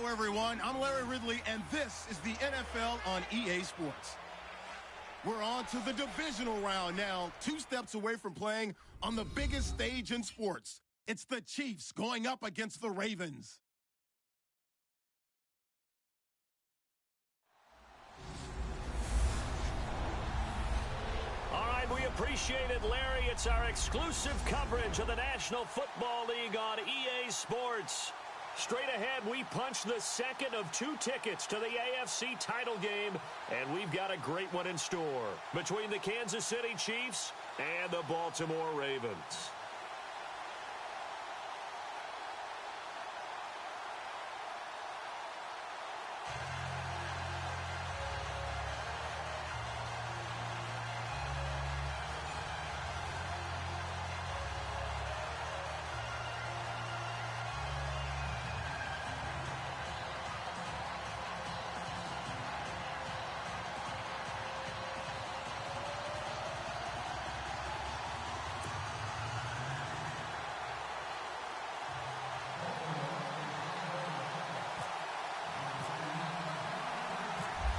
Hello, everyone. I'm Larry Ridley, and this is the NFL on EA Sports. We're on to the divisional round now, 2 steps away from playing on the biggest stage in sports. It's the Chiefs going up against the Ravens. All right, we appreciate it, Larry. It's our exclusive coverage of the National Football League on EA Sports. Straight ahead, we punch the second of 2 tickets to the AFC title game, and we've got a great one in store between the Kansas City Chiefs and the Baltimore Ravens.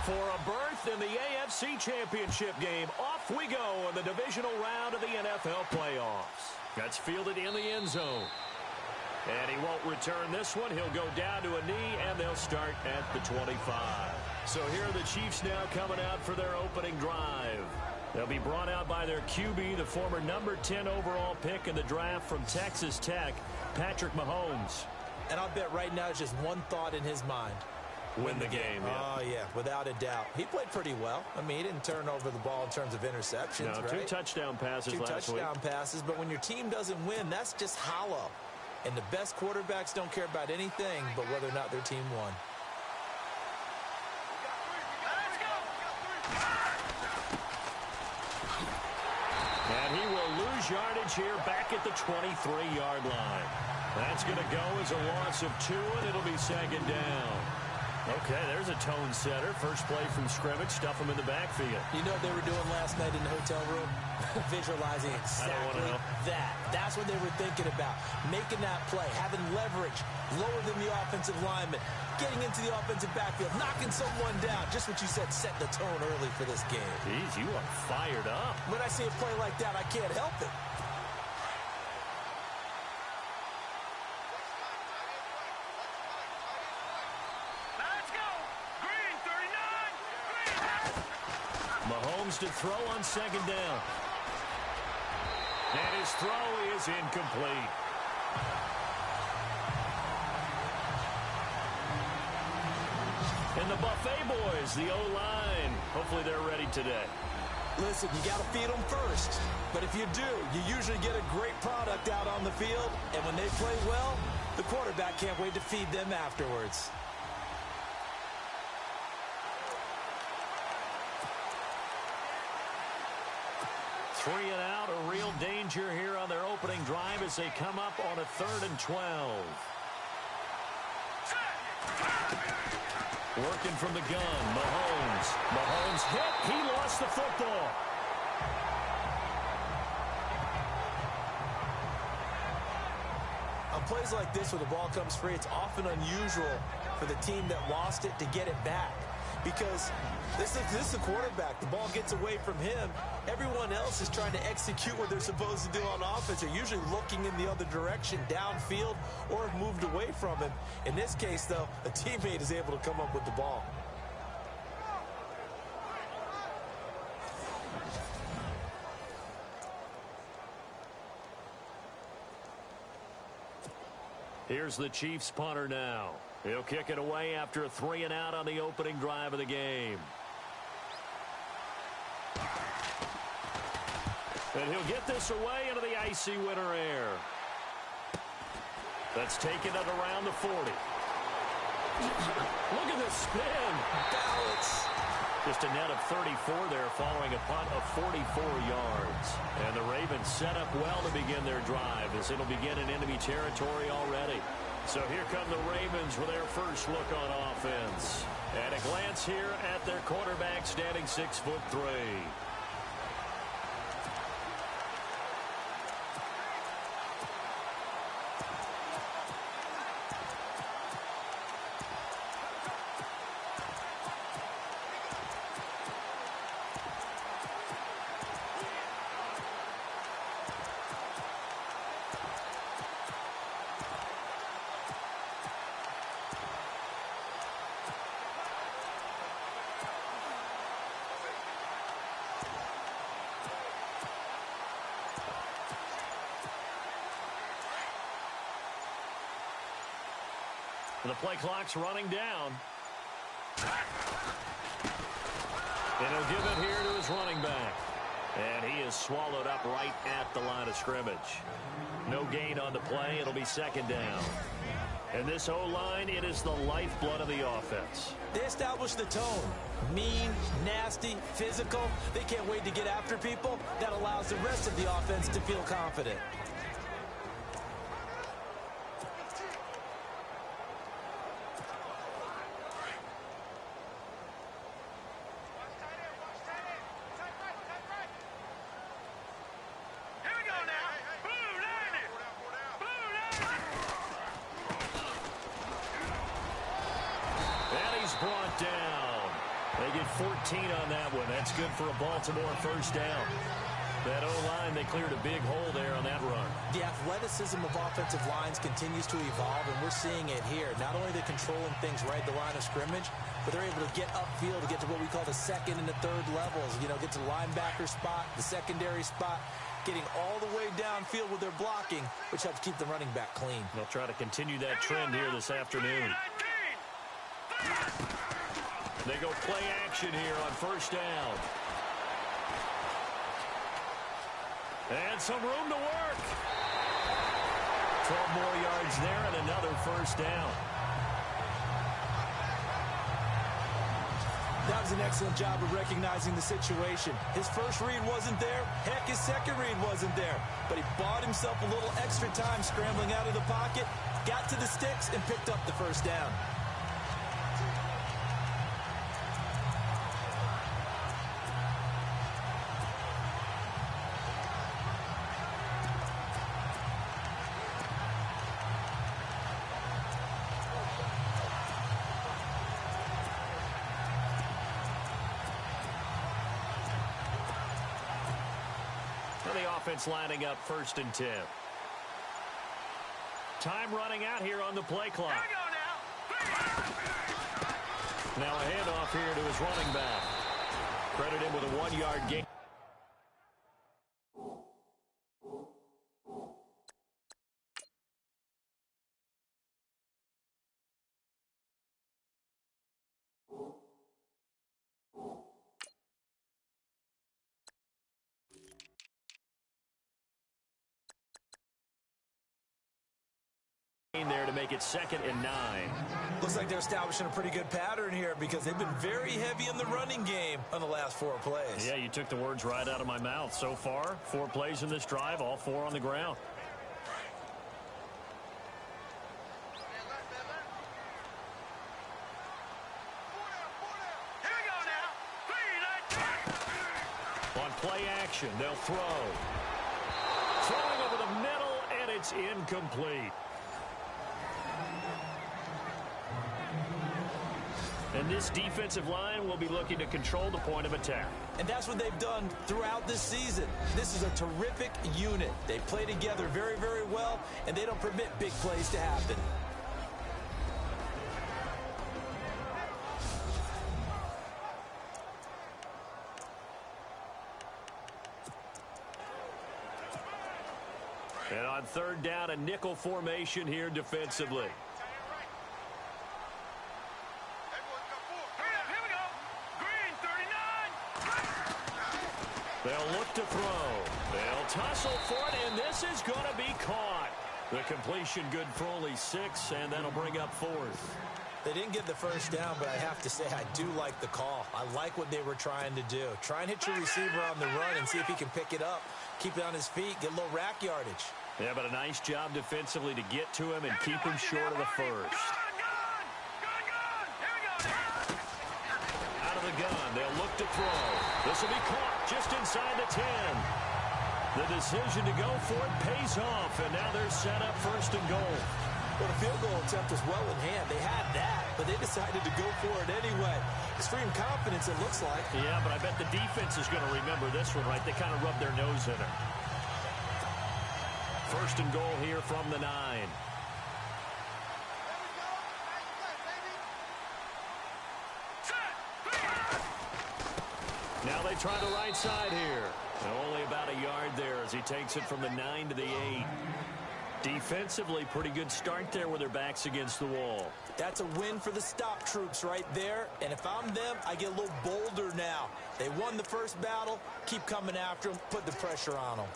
For a berth in the AFC Championship game, off we go in the divisional round of the NFL playoffs. That's fielded in the end zone. And he won't return this one. He'll go down to a knee, and they'll start at the 25. So here are the Chiefs now coming out for their opening drive. They'll be brought out by their QB, the former number 10 overall pick in the draft from Texas Tech, Patrick Mahomes. And I'll bet right now it's just one thought in his mind. Win the game. Yeah. Oh, yeah, without a doubt. He played pretty well. I mean, he didn't turn over the ball in terms of interceptions, no, right? 2 touchdown passes last week. 2 touchdown passes, but when your team doesn't win, that's just hollow. And the best quarterbacks don't care about anything but whether or not their team won. And he will lose yardage here back at the 23-yard line. That's going to go as a loss of 2, and it'll be second down. Okay, there's a tone setter. First play from scrimmage, stuff him in the backfield. You know what they were doing last night in the hotel room? Visualizing exactly that. That's what they were thinking about. Making that play, having leverage, lower than the offensive lineman, getting into the offensive backfield, knocking someone down. Just what you said, set the tone early for this game. Jeez, you are fired up. When I see a play like that, I can't help it. Mahomes to throw on second down. And his throw is incomplete. And the Buffet boys, the O-line, hopefully they're ready today. Listen, you got to feed them first. But if you do, you usually get a great product out on the field. And when they play well, the quarterback can't wait to feed them afterwards. Three and out, a real danger here on their opening drive as they come up on a 3rd and 12. Working from the gun, Mahomes. Mahomes hit, he lost the football. On plays like this where the ball comes free, it's often unusual for the team that lost it to get it back. Because this is the quarterback. The ball gets away from him. Everyone else is trying to execute what they're supposed to do on offense. They're usually looking in the other direction, downfield, or have moved away from him. In this case, though, a teammate is able to come up with the ball. Here's the Chiefs punter now. He'll kick it away after a 3 and out on the opening drive of the game. And he'll get this away into the icy winter air. That's taken it around the 40. Look at the spin. Balance. Just a net of 34 there following a punt of 44 yards. And the Ravens set up well to begin their drive as it'll begin in enemy territory already. So here come the Ravens with their first look on offense. And a glance here at their quarterback standing 6'3". The play clock's running down. And he'll give it here to his running back. And he is swallowed up right at the line of scrimmage. No gain on the play. It'll be second down. And this O-line, it is the lifeblood of the offense. They establish the tone. Mean, nasty, physical. They can't wait to get after people. That allows the rest of the offense to feel confident. Brought down. They get 14 on that one. That's good for a Baltimore first down. That O-line, they cleared a big hole there on that run. The athleticism of offensive lines continues to evolve, and we're seeing it here. Not only are they controlling things right at the line of scrimmage, but they're able to get upfield to get to what we call the second and the third levels. You know, get to the linebacker spot, the secondary spot, getting all the way downfield with their blocking, which helps keep the running back clean. They'll try to continue that trend here this afternoon. They go play action here on first down. And some room to work. 12 more yards there and another first down. That was an excellent job of recognizing the situation. His first read wasn't there. Heck, his second read wasn't there. But he bought himself a little extra time scrambling out of the pocket, got to the sticks, and picked up the first down. Offense lining up 1st and 10. Time running out here on the play clock. Now a handoff here to his running back. Credit him with a 1-yard gain. There to make it 2nd and 9. Looks like they're establishing a pretty good pattern here because they've been very heavy in the running game on the last 4 plays. Yeah, you took the words right out of my mouth. So far, 4 plays in this drive, all 4 on the ground. On play action, they'll throw. Throwing over the middle, and it's incomplete. And this defensive line will be looking to control the point of attack. And that's what they've done throughout this season. This is a terrific unit. They play together very, very well, and they don't permit big plays to happen. And on 3rd down, a nickel formation here defensively. They'll look to throw. They'll tussle for it, and this is going to be caught. The completion good for only 6, and that'll bring up 4th. They didn't get the first down, but I have to say I do like the call. I like what they were trying to do. Try and hit your receiver on the run and see if he can pick it up, keep it on his feet, get a little rack yardage. Yeah, but a nice job defensively to get to him and keep him short of the first. Out of the gun, they'll look to throw. This will be caught just inside the 10. The decision to go for it pays off, and now they're set up 1st and goal. Well, the field goal attempt was well in hand. They had that, but they decided to go for it anyway. Extreme confidence, it looks like. Yeah, but I bet the defense is going to remember this one, right? They kind of rubbed their nose in it. 1st and goal here from the 9. Now they try the right side here. And only about a yard there as he takes it from the 9 to the 8. Defensively, pretty good start there with their backs against the wall. That's a win for the stop troops right there. And if I'm them, I get a little bolder now. They won the first battle. Keep coming after them. Put the pressure on them.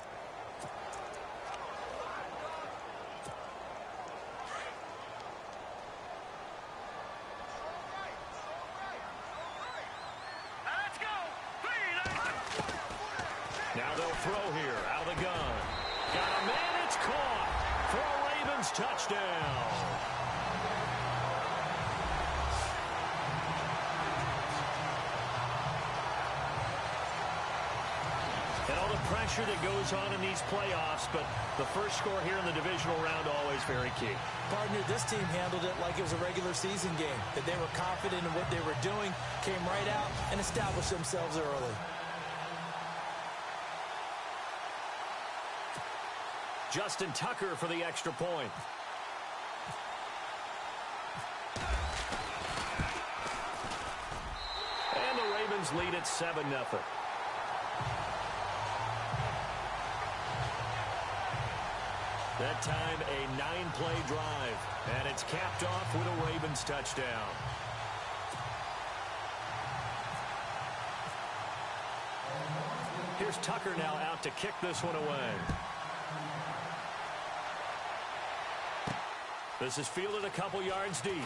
Now they'll throw here out of the gun. Got a man, it's caught for a Ravens touchdown. And all the pressure that goes on in these playoffs, but the first score here in the divisional round always very key. Partner, this team handled it like it was a regular season game, that they were confident in what they were doing, came right out and established themselves early. Justin Tucker for the extra point. And the Ravens lead at 7-0. That time a 9-play drive, and it's capped off with a Ravens touchdown. Here's Tucker now out to kick this one away. This is fielded a couple yards deep. And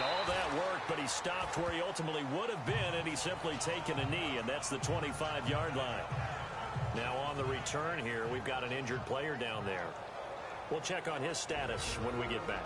all that work, but he stopped where he ultimately would have been, and he's simply taken a knee, and that's the 25-yard line. Now on the return here, we've got an injured player down there. We'll check on his status when we get back.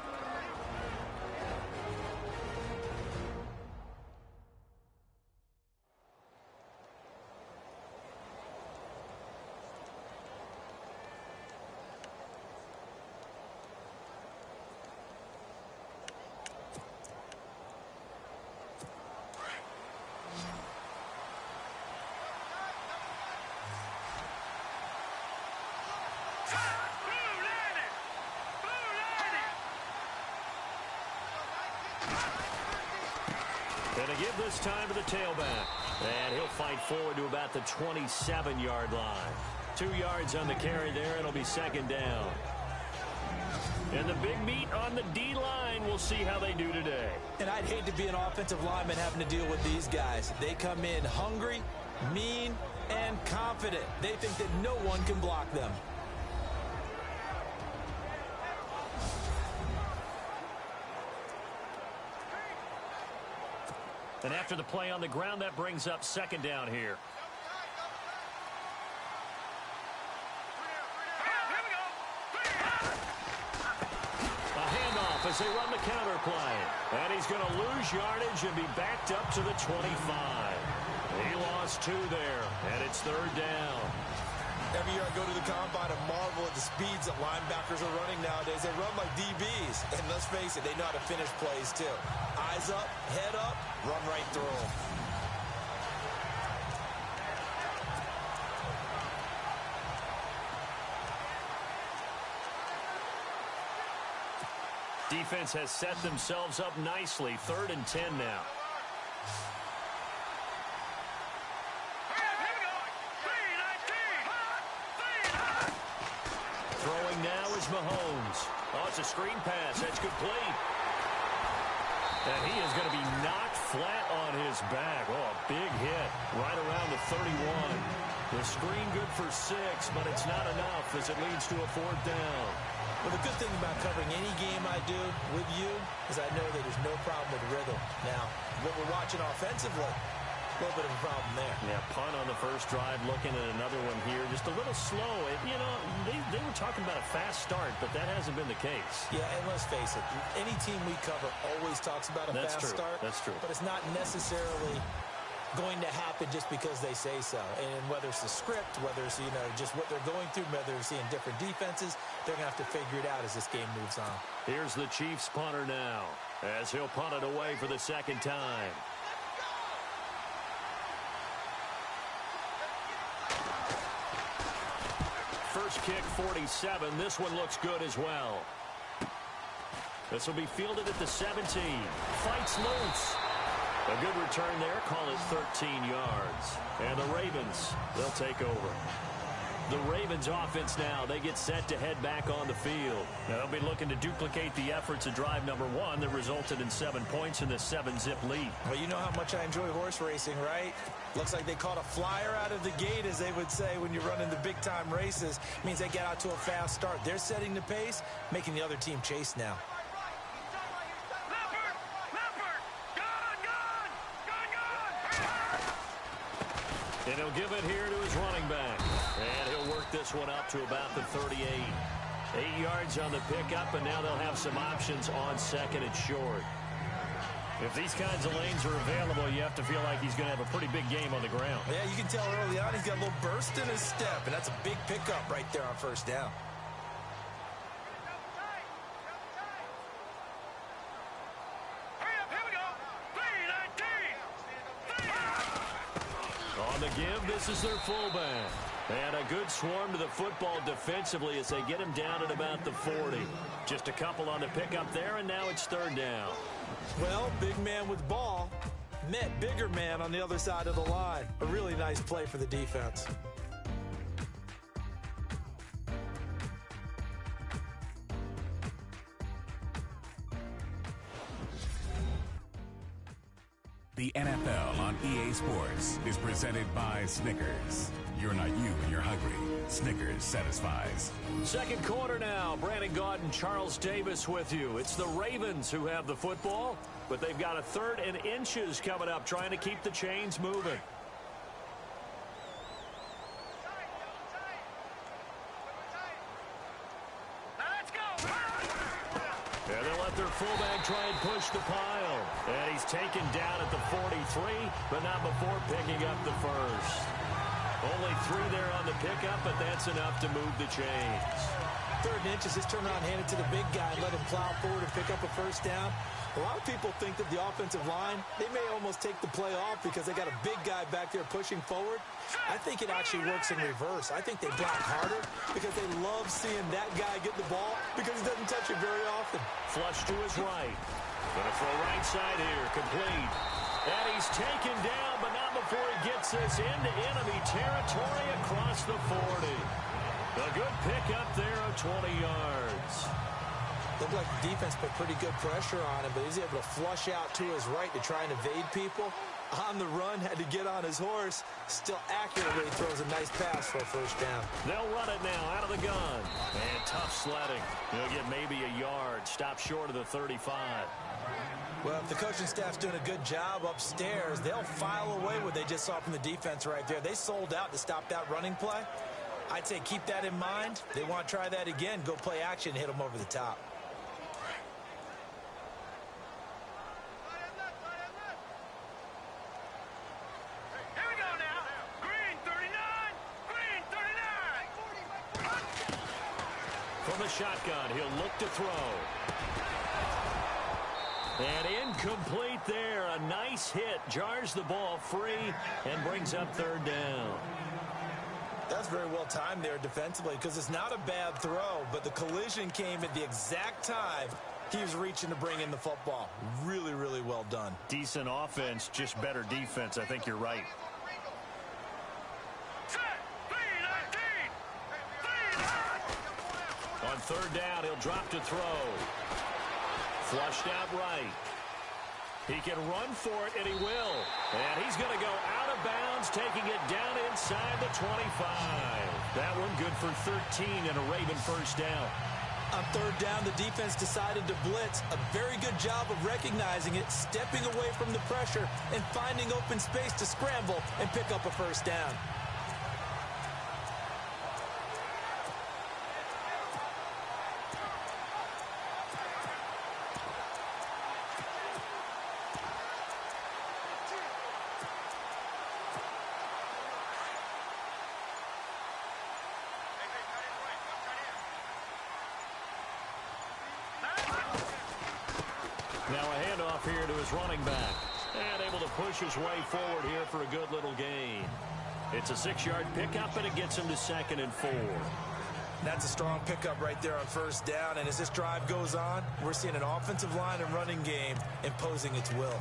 And to give this time to the tailback. And he'll fight forward to about the 27-yard line. 2 yards on the carry there. It'll be second down. And the big meat on the D-line. We'll see how they do today. And I'd hate to be an offensive lineman having to deal with these guys. They come in hungry, mean, and confident. They think that no one can block them. And after the play on the ground, that brings up second down here. A handoff as they run the counter play. And he's going to lose yardage and be backed up to the 25. He lost 2 there, and it's third down. Every year I go to the combine and marvel at the speeds that linebackers are running nowadays. They run like DBs. And let's face it, they know how to finish plays too. Eyes up, head up, run right through them. Defense has set themselves up nicely. 3rd and 10 now. Throwing now is Mahomes. Oh, it's a screen pass. That's complete. And he is going to be knocked flat on his back. Oh, a big hit right around the 31. The screen good for 6, but it's not enough as it leads to a 4th down. Well, the good thing about covering any game I do with you is I know that there's no problem with rhythm. Now, what we're watching offensively, a little bit of a problem there. Yeah, punt on the first drive, looking at another one here. Just a little slow. They were talking about a fast start, but that hasn't been the case. Yeah, and let's face it, any team we cover always talks about a fast start. That's true. But it's not necessarily going to happen just because they say so. And whether it's the script, whether it's, just what they're going through, whether they're seeing different defenses, they're going to have to figure it out as this game moves on. Here's the Chiefs punter now as he'll punt it away for the second time. First kick, 47. This one looks good as well. This will be fielded at the 17. Fights loose. A good return there. Call it 13 yards. And the Ravens, they'll take over. The Ravens offense now, they get set to head back on the field. Now, they'll be looking to duplicate the efforts of drive number 1 that resulted in 7 points in this 7-zip lead. Well, you know how much I enjoy horse racing, right? Looks like they caught a flyer out of the gate, as they would say when you're running the big-time races. Means they get out to a fast start. They're setting the pace, making the other team chase now. And he'll give it here to his running back. And he'll work this one up to about the 38. 8 yards on the pickup, and now they'll have some options on second and short. If these kinds of lanes are available, you have to feel like he's going to have a pretty big game on the ground. Yeah, you can tell early on he's got a little burst in his step, and that's a big pickup right there on first down. On the give, this is their fullback. And a good swarm to the football defensively as they get him down at about the 40. Just a couple on the pickup there, and now it's third down. Well, big man with ball met bigger man on the other side of the line. A really nice play for the defense. The NFL on EA Sports is presented by Snickers. You're not you when you're hungry. Snickers satisfies. Second quarter now. Brandon Gaudin, Charles Davis with you. It's the Ravens who have the football, but they've got a 3rd and inches coming up, trying to keep the chains moving. And they'll let their fullback try and push the pile. And he's taken down at the 43, but not before picking up the first. Only 3 there on the pickup, but that's enough to move the chains. 3rd and inches, just turn around and hand it to the big guy and let him plow forward and pick up a first down. A lot of people think that the offensive line, they may almost take the play off because they got a big guy back there pushing forward. I think it actually works in reverse. I think they block harder because they love seeing that guy get the ball because he doesn't touch it very often. Flush to his right. Gonna throw right side here, complete. And he's taken down, but not before he gets this into enemy territory across the 40. A good pickup there of 20 yards. Looked like the defense put pretty good pressure on him, but he's able to flush out to his right to try and evade people. On the run, had to get on his horse. Still accurately throws a nice pass for a first down. They'll run it now out of the gun. And tough sledding. He'll get maybe a yard. Stop short of the 35. Well, if the coaching staff's doing a good job upstairs, they'll file away what they just saw from the defense right there. They sold out to stop that running play. I'd say keep that in mind. They want to try that again. Go play action, hit them over the top. From the shotgun, he'll look to throw. And incomplete there. A nice hit. Jars the ball free and brings up third down. That's very well timed there defensively because it's not a bad throw, but the collision came at the exact time he was reaching to bring in the football. Really, really well done. Decent offense, just better defense. I think you're right. On third down, he'll drop to throw. Flushed out right. He can run for it, and he will. And he's going to go out of bounds, taking it down inside the 25. That one good for 13 and a Raven first down. On third down, the defense decided to blitz. A very good job of recognizing it, stepping away from the pressure, and finding open space to scramble and pick up a first down. Now a handoff here to his running back. And able to push his way forward here for a good little gain. It's a 6-yard pickup, and it gets him to 2nd and 4. That's a strong pickup right there on first down. And as this drive goes on, we're seeing an offensive line and running game imposing its will.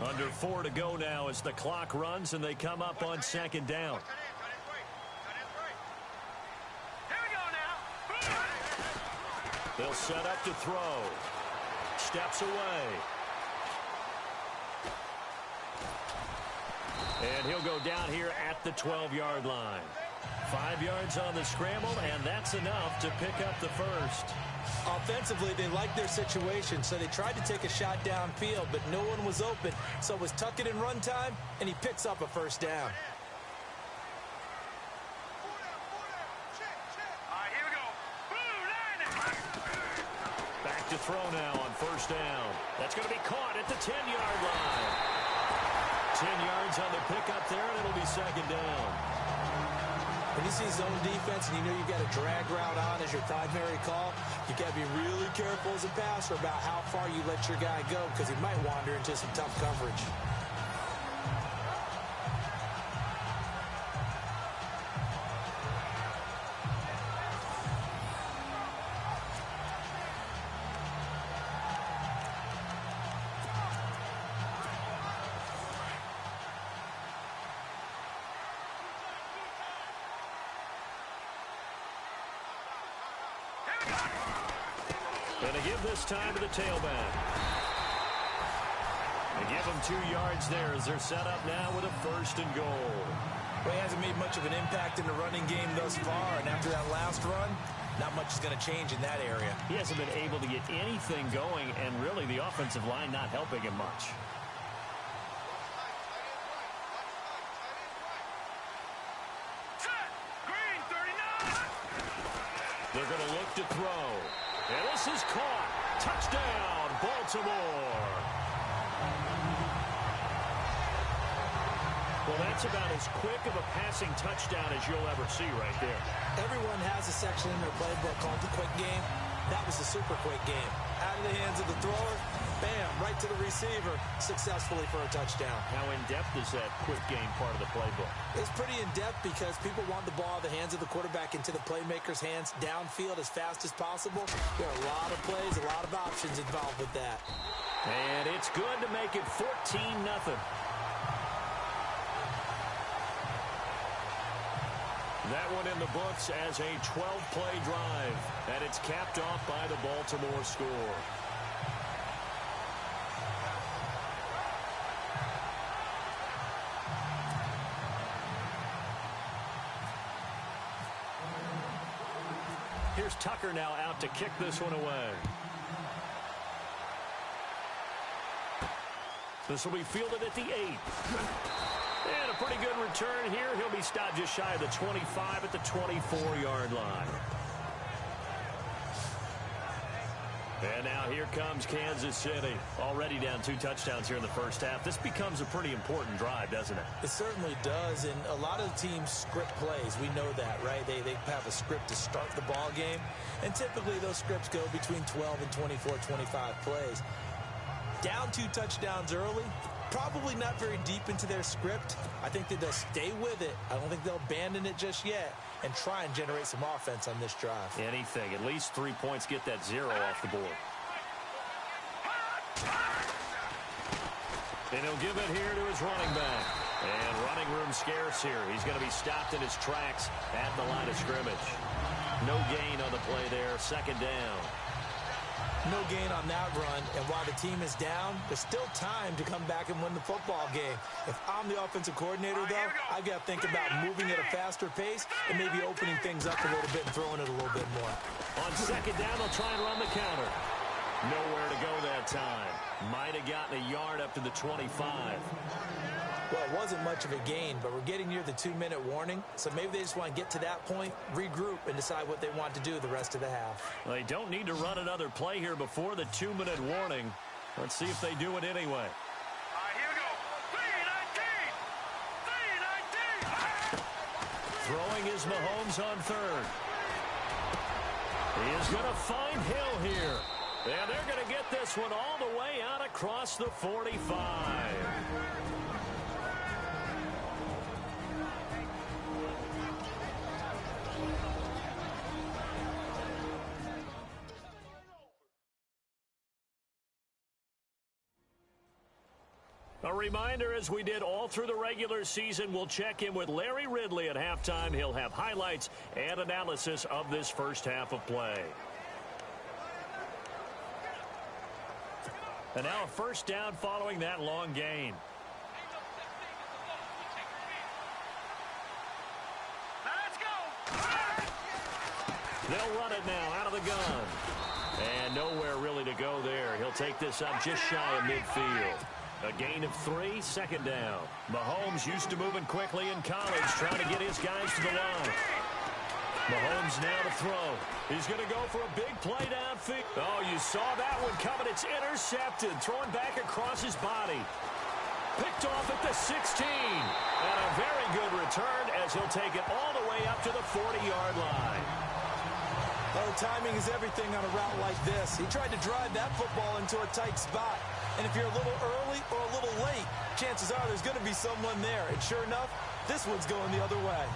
Under 4 to go now as the clock runs and they come up on second down. They'll set up to throw. Steps away. And he'll go down here at the 12-yard line. 5 yards on the scramble, and that's enough to pick up the first. Offensively, they liked their situation, so they tried to take a shot downfield, but no one was open. So it was tuck it in run time, and he picks up a first down. Back to throw now on first down. That's going to be caught at the 10-yard line. 10 yards on the pickup there, and it'll be second down. When you see zone defense and you know you've got a drag route on as your primary call, you got to be really careful as a passer about how far you let your guy go because he might wander into some tough coverage. Going to give this time to the tailback. They give him 2 yards there as they're set up now with a first and goal. Well, he hasn't made much of an impact in the running game thus far, and after that last run, not much is going to change in that area. He hasn't been able to get anything going, and really the offensive line not helping him much. They're going to look to throw. And this is caught. Touchdown, Baltimore. Well, that's about as quick of a passing touchdown as you'll ever see right there. Everyone has a section in their playbook called the quick game. That was the super quick game. Out of the hands of the thrower, bam, right to the receiver, successfully for a touchdown. How in-depth is that quick game part of the playbook? It's pretty in-depth because people want the ball in the hands of the quarterback into the playmaker's hands downfield as fast as possible. There are a lot of plays, a lot of options involved with that. And it's good to make it 14-0. That one in the books as a 12-play drive, and it's capped off by the Baltimore score. Here's Tucker now out to kick this one away. This will be fielded at the 8. And a pretty good return here. He'll be stopped just shy of the 25 at the 24-yard line. And now here comes Kansas City. Already down 2 touchdowns here in the first half. This becomes a pretty important drive, doesn't it? It certainly does, and a lot of teams script plays. We know that, right? They have a script to start the ball game, and typically those scripts go between 12 and 24, 25 plays. Down 2 touchdowns early, probably not very deep into their script. I think that they'll stay with it. I don't think they'll abandon it just yet and try and generate some offense on this drive. Anything. At least 3 points, get that 0 off the board. And he'll give it here to his running back. And running room scarce here. He's going to be stopped in his tracks at the line of scrimmage. No gain on the play there. Second down. No gain on that run, and while the team is down, there's still time to come back and win the football game. If I'm the offensive coordinator, though, I've got to think about moving at a faster pace and maybe opening things up a little bit and throwing it a little bit more. On second down, they'll try and run the counter. Nowhere to go that time. Might have gotten a yard up to the 25. Well, it wasn't much of a gain, but we're getting near the 2-minute warning, so maybe they just want to get to that point, regroup, and decide what they want to do the rest of the half. They don't need to run another play here before the 2-minute warning. Let's see if they do it anyway. All right, here we go. 3-19. Throwing is Mahomes on third. He is going to find Hill here. And they're going to get this one all the way out across the 45. A reminder, as we did all through the regular season, we'll check in with Larry Ridley at halftime. He'll have highlights and analysis of this first half of play. And now a first down following that long gain. Let's go! They'll run it now out of the gun. And nowhere really to go there. He'll take this up just shy of midfield. A gain of 3, second down. Mahomes used to moving quickly in college, trying to get his guys to the line. Mahomes now to throw. He's going to go for a big play downfield. Oh, you saw that one coming. It's intercepted. Thrown back across his body. Picked off at the 16. And a very good return as he'll take it all the way up to the 40-yard line. Oh, timing is everything on a route like this. He tried to drive that football into a tight spot. And if you're a little early or a little late, chances are there's going to be someone there. And sure enough, this one's going the other way.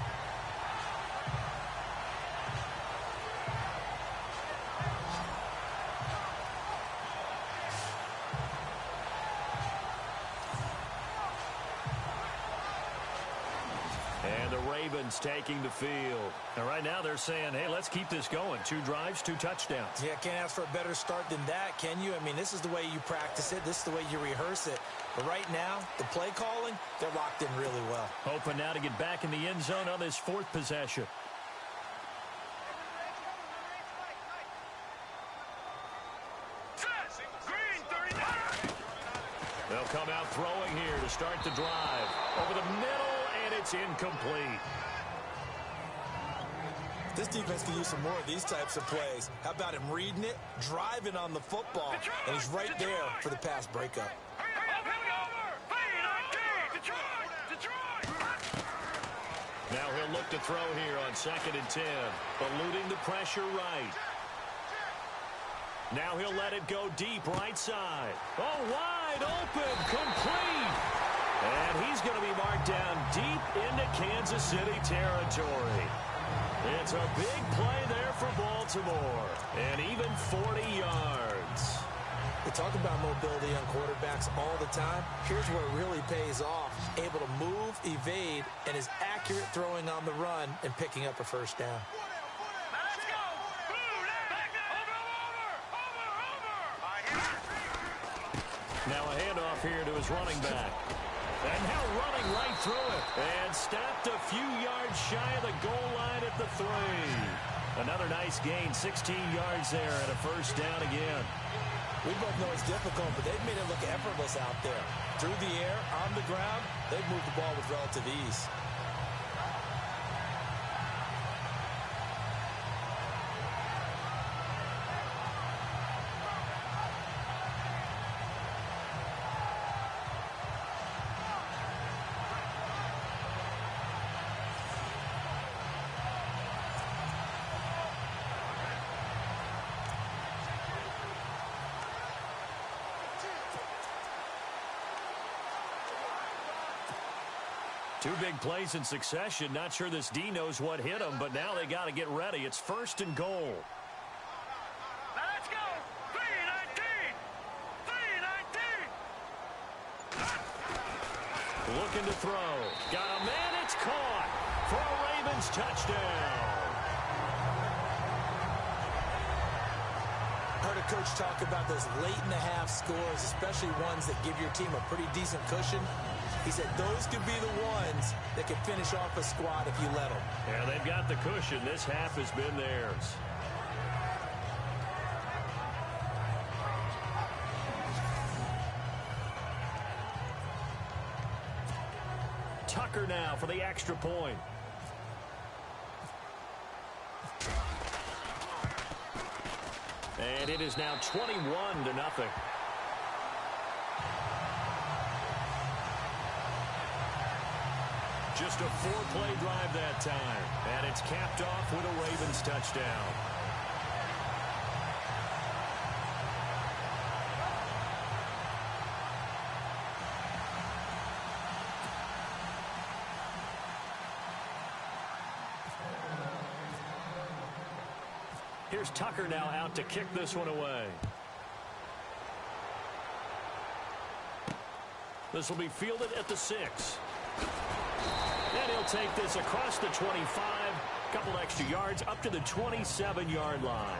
And the Ravens taking the field. And right now they're saying, hey, let's keep this going. 2 drives, 2 touchdowns. Yeah, can't ask for a better start than that, can you? I mean, this is the way you practice it. This is the way you rehearse it. But right now, the play calling, they're locked in really well. Hoping now to get back in the end zone on this 4th possession. Green 39. They'll come out throwing here to start the drive. Over the middle, and it's incomplete. This defense can use some more of these types of plays. How about him reading it, driving on the football, and he's right there for the pass breakup. Now he'll look to throw here on 2nd and 10, eluding the pressure right. Now he'll let it go deep right side. Oh, wide open, complete. And he's going to be marked down deep into Kansas City territory. It's a big play there for Baltimore, and even 40 yards. We talk about mobility on quarterbacks all the time. Here's where it really pays off. Able to move, evade, and is accurate throwing on the run and picking up a first down. Let's go! Over! Now a handoff here to his running back. And now running right through it. And stopped a few yards shy of the goal line at the 3. Another nice gain, 16 yards there and a first down again. We both know it's difficult, but they've made it look effortless out there. Through the air, on the ground, they've moved the ball with relative ease. Two big plays in succession. Not sure this D knows what hit him, but now they got to get ready. It's 1st and goal. Let's go! 319! 319! Looking to throw. Got a man. It's caught for a Ravens touchdown. Heard a coach talk about those late-in-the-half scores, especially ones that give your team a pretty decent cushion. He said those could be the ones that can finish off a squad if you let them. Yeah, they've got the cushion. This half has been theirs. Tucker now for the extra point. And it is now 21-0. Just a 4-play drive that time. And it's capped off with a Ravens touchdown. Here's Tucker now out to kick this one away. This will be fielded at the 6. And he'll take this across the 25. A couple extra yards up to the 27-yard line.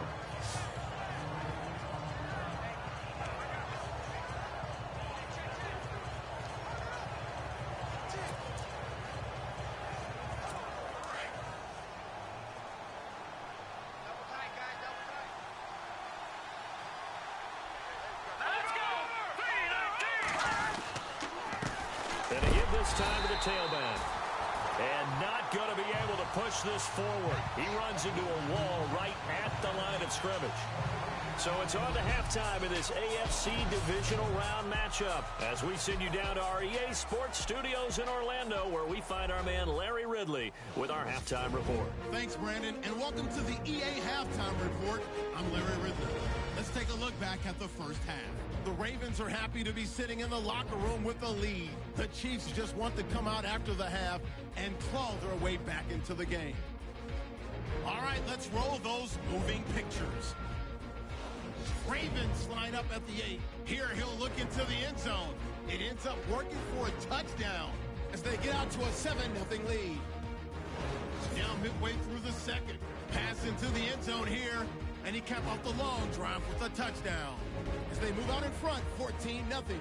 And they give this time to the tailback. And not going to be able to push this forward. He runs into a wall right at the line of scrimmage. So it's on to halftime of this AFC Divisional Round matchup as we send you down to our EA Sports Studios in Orlando, where we find our man Larry Ridley with our halftime report. Thanks, Brandon, and welcome to the EA Halftime Report. I'm Larry Ridley. Let's take a look back at the first half. The Ravens are happy to be sitting in the locker room with a lead. The Chiefs just want to come out after the half and claw their way back into the game. All right, let's roll those moving pictures. Ravens line up at the 8. Here he'll look into the end zone. It ends up working for a touchdown as they get out to a 7-0 lead. Now midway through the second. Pass into the end zone here, and he capped off the long drive with a touchdown. As they move out in front, 14-0.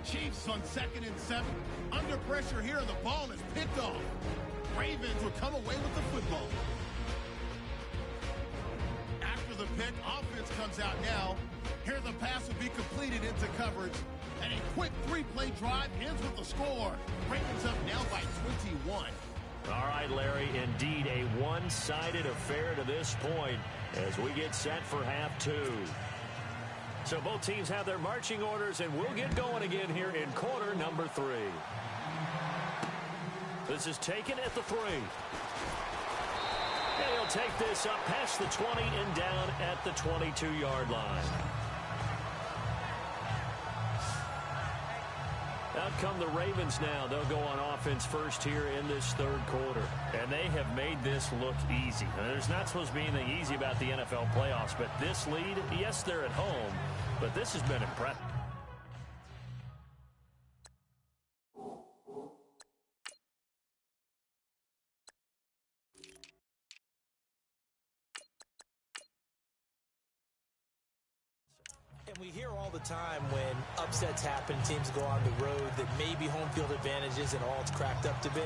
Chiefs on 2nd and 7. Under pressure here, and the ball is picked off. Ravens will come away with the football. After the pick, offense comes out now. Here the pass will be completed into coverage. And a quick 3-play drive ends with a score. Ravens up now by 21. All right, Larry, indeed a one-sided affair to this point as we get set for half 2. So both teams have their marching orders, and we'll get going again here in quarter number 3. This is taken at the 3. And he'll take this up past the 20 and down at the 22-yard line. Out come the Ravens now. They'll go on offense first here in this third quarter. And they have made this look easy. Now, there's not supposed to be anything easy about the NFL playoffs, but this lead, yes, they're at home, but this has been impressive. And we hear all the time when upsets happen, teams go on the road, that maybe home field advantage isn't all it's cracked up to be.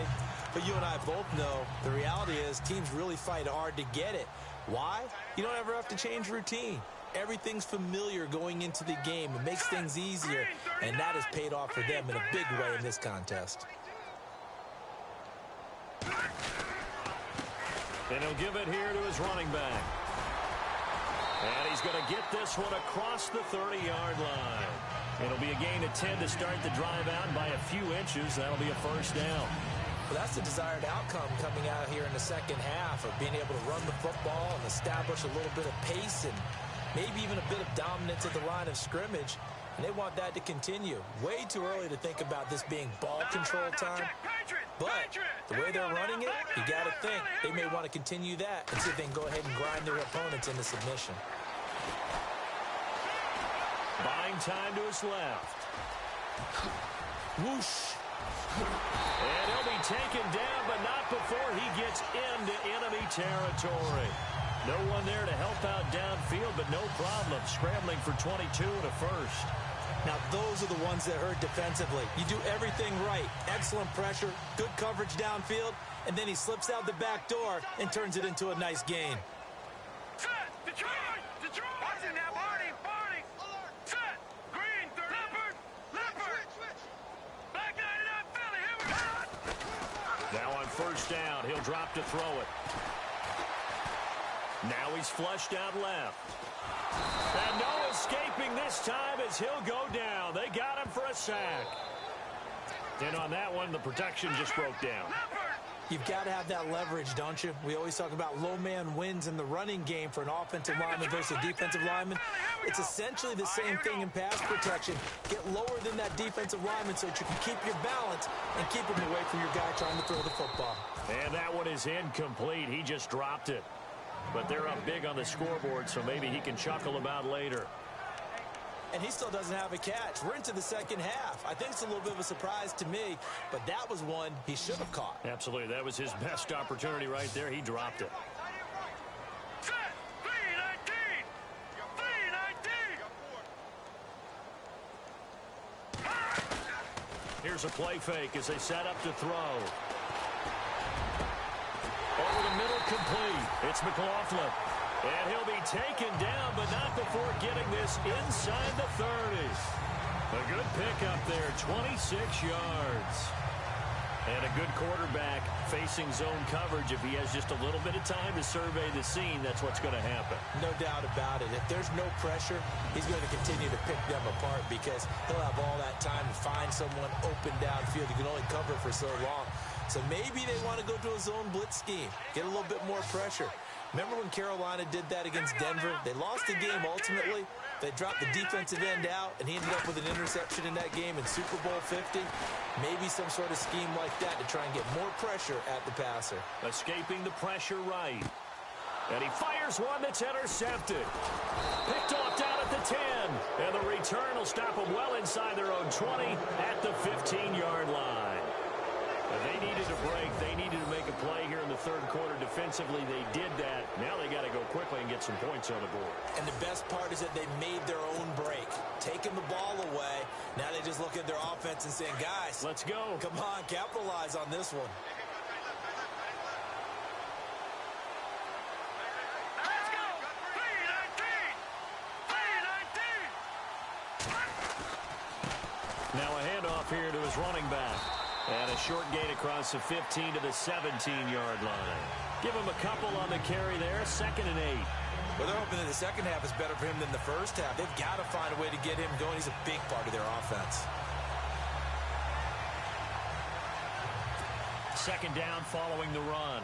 But you and I both know the reality is teams really fight hard to get it. Why? You don't ever have to change routine. Everything's familiar going into the game. It makes things easier, and that has paid off for them in a big way in this contest. And he'll give it here to his running back. And he's going to get this one across the 30-yard line. It'll be a gain of 10 to start the drive out by a few inches. That'll be a first down. Well, that's the desired outcome coming out here in the second half, of being able to run the football and establish a little bit of pace and maybe even a bit of dominance at the line of scrimmage. And they want that to continue. Way too early to think about this being ball control time. But the way they're running it, you got to think they may want to continue that and see if they can go ahead and grind their opponents into submission. Buying time to his left. Whoosh. And he'll be taken down, but not before he gets into enemy territory. No one there to help out downfield, but no problem. Scrambling for 22 and a first. Now, those are the ones that hurt defensively. You do everything right. Excellent pressure, good coverage downfield, and then he slips out the back door and turns it into a nice gain. Set! Detroit! Detroit! Watching now, Barney! Barney! Set! Green, third. Leopard! Leopard! Back 99, Philly! Here we go! Now on first down, he'll drop to throw it. Now he's flushed out left. And no escaping this time as he'll go down. They got him for a sack. And on that one, the protection just broke down. You've got to have that leverage, don't you? We always talk about low man wins in the running game for an offensive lineman versus a defensive lineman. It's essentially the same thing in pass protection. Get lower than that defensive lineman so that you can keep your balance and keep him away from your guy trying to throw the football. And that one is incomplete. He just dropped it. But they're up big on the scoreboard, so maybe he can chuckle about later. and he still doesn't have a catch. We're into the second half. I think it's a little bit of a surprise to me, but that was one he should have caught. Absolutely. That was his best opportunity right there. He dropped it. Here's a play fake as they set up to throw. Over the middle, complete. It's McLaughlin. And he'll be taken down, but not before getting this inside the 30. A good pickup there, 26 yards. And a good quarterback facing zone coverage. If he has just a little bit of time to survey the scene, that's what's going to happen. No doubt about it. If there's no pressure, he's going to continue to pick them apart because he'll have all that time to find someone open downfield. He can only cover for so long. So maybe they want to go to a zone blitz scheme, get a little bit more pressure. Remember when Carolina did that against Denver? They lost the game ultimately. They dropped the defensive end out, and he ended up with an interception in that game in Super Bowl 50. Maybe some sort of scheme like that to try and get more pressure at the passer. Escaping the pressure right. And he fires one that's intercepted. Picked off down at the 10. And the return will stop them well inside their own 20 at the 15-yard line. They needed a break. They needed to make a play here in the third quarter. Defensively, they did that. Now they got to go quickly and get some points on the board. And the best part is that they made their own break. Taking the ball away. Now they just look at their offense and saying, guys, let's go. Come on, capitalize on this one. Let's go. 3-19. Now a handoff here to his running back. And a short gain across the 15 to the 17-yard line. Give him a couple on the carry there. 2nd and 8. Well, they're hoping that the second half is better for him than the first half. They've got to find a way to get him going. He's a big part of their offense. 2nd down following the run.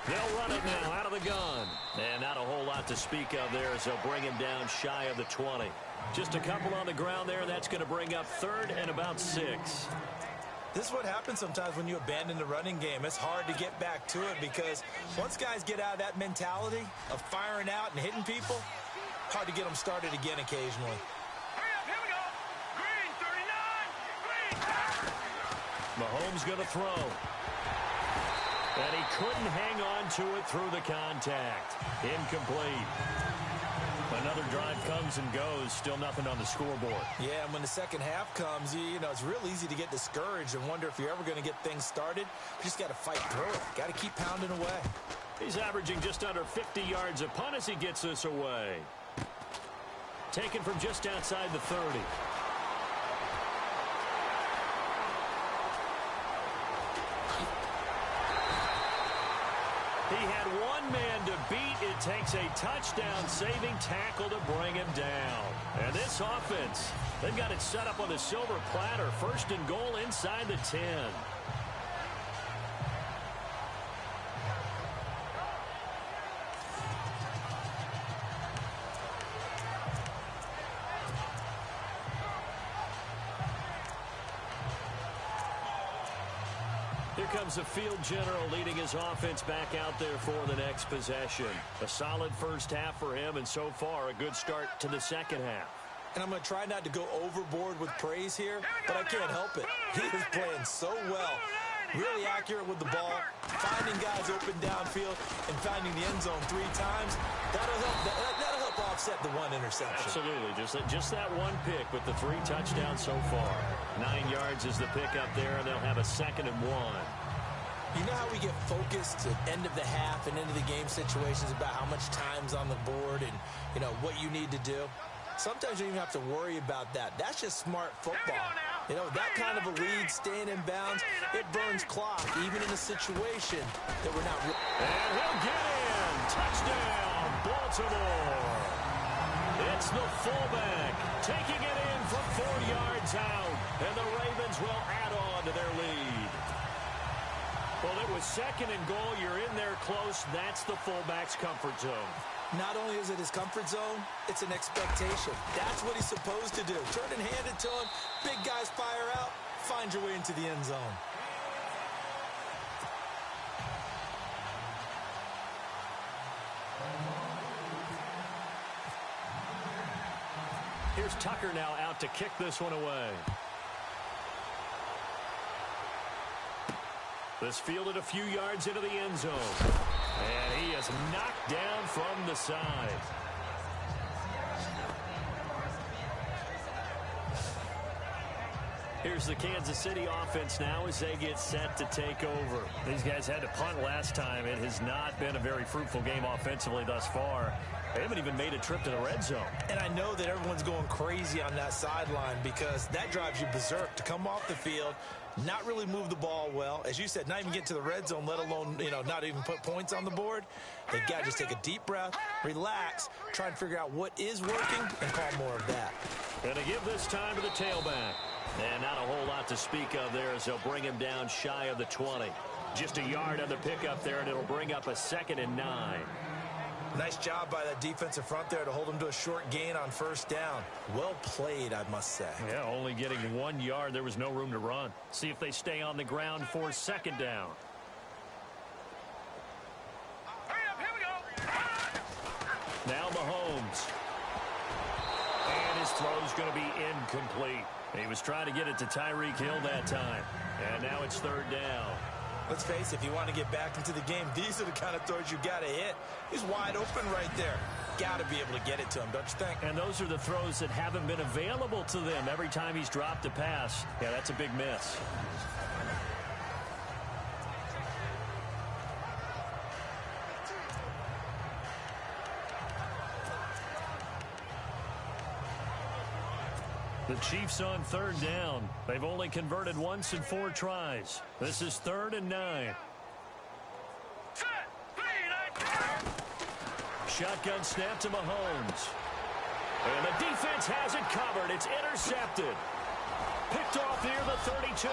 They'll run it now out of the gun. And not a whole lot to speak of there as they'll bring him down shy of the 20. Just a couple on the ground there, and that's going to bring up 3rd and about 6. This is what happens sometimes when you abandon the running game. It's hard to get back to it because once guys get out of that mentality of firing out and hitting people, hard to get them started again occasionally. Hurry up, here we go. Green, 39. Green. Mahomes going to throw. And he couldn't hang on to it through the contact. Incomplete. Another drive comes and goes. Still nothing on the scoreboard. Yeah, and when the second half comes, you know, it's real easy to get discouraged and wonder if you're ever going to get things started. You just got to fight through it. Got to keep pounding away. He's averaging just under 50 yards a punt as he gets this away. Taken from just outside the 30. He had one man to beat. It takes a touchdown-saving tackle to bring him down. And this offense, they've got it set up on the silver platter. 1st and goal inside the 10. Here comes the field general leading his offense back out there for the next possession. A solid first half for him, and so far a good start to the second half. And I'm going to try not to go overboard with praise here, but I can't help it. He is playing so well. Really accurate with the ball, finding guys open downfield, and finding the end zone 3 times. That'll help offset the one interception. Absolutely. Just that one pick with the 3 touchdowns so far. 9 yards is the pickup there, and they'll have a 2nd and 1. You know how we get focused at end of the half and into the game situations about how much time's on the board and, you know, what you need to do? Sometimes you don't even have to worry about that. That's just smart football. You know, that kind of a lead, staying in bounds, it burns clock, even in a situation that we're not... And he'll get in. Touchdown, Baltimore. It's the fullback taking it in from 4 yards out. And the Ravens will add on to their lead. Well, it was 2nd and goal. You're in there close. That's the fullback's comfort zone. Not only is it his comfort zone, it's an expectation. That's what he's supposed to do. Turn and hand it to him. Big guys fire out. Find your way into the end zone. Here's Tucker now out to kick this one away. This fielded a few yards into the end zone. And he is knocked down from the side. Here's the Kansas City offense now as they get set to take over. These guys had to punt last time. It has not been a very fruitful game offensively thus far. They haven't even made a trip to the red zone. And I know that everyone's going crazy on that sideline because that drives you berserk to come off the field, not really move the ball well. As you said, not even get to the red zone, let alone, not even put points on the board. They've got to just take a deep breath, relax, try and figure out what is working, and call more of that. And to give this time to the tailback. And not a whole lot to speak of there as they'll bring him down shy of the 20. Just a yard on the pickup there, and it'll bring up a 2nd and 9. Nice job by that defensive front there to hold him to a short gain on first down. Well played, I must say. Yeah, only getting 1 yard. There was no room to run. See if they stay on the ground for 2nd down. Hurry up, here we go. Now Mahomes. And his throw's going to be incomplete. He was trying to get it to Tyreek Hill that time. And now it's 3rd down. Let's face it, if you want to get back into the game, these are the kind of throws you got to hit. He's wide open right there. Got to be able to get it to him, don't you think? And those are the throws that haven't been available to them every time he's dropped a pass. Yeah, that's a big miss. The Chiefs on 3rd down. They've only converted once in 4 tries. This is 3rd and 9. Set. 3, 9. Shotgun snap to Mahomes. And the defense has it covered. It's intercepted. Picked off near the 32.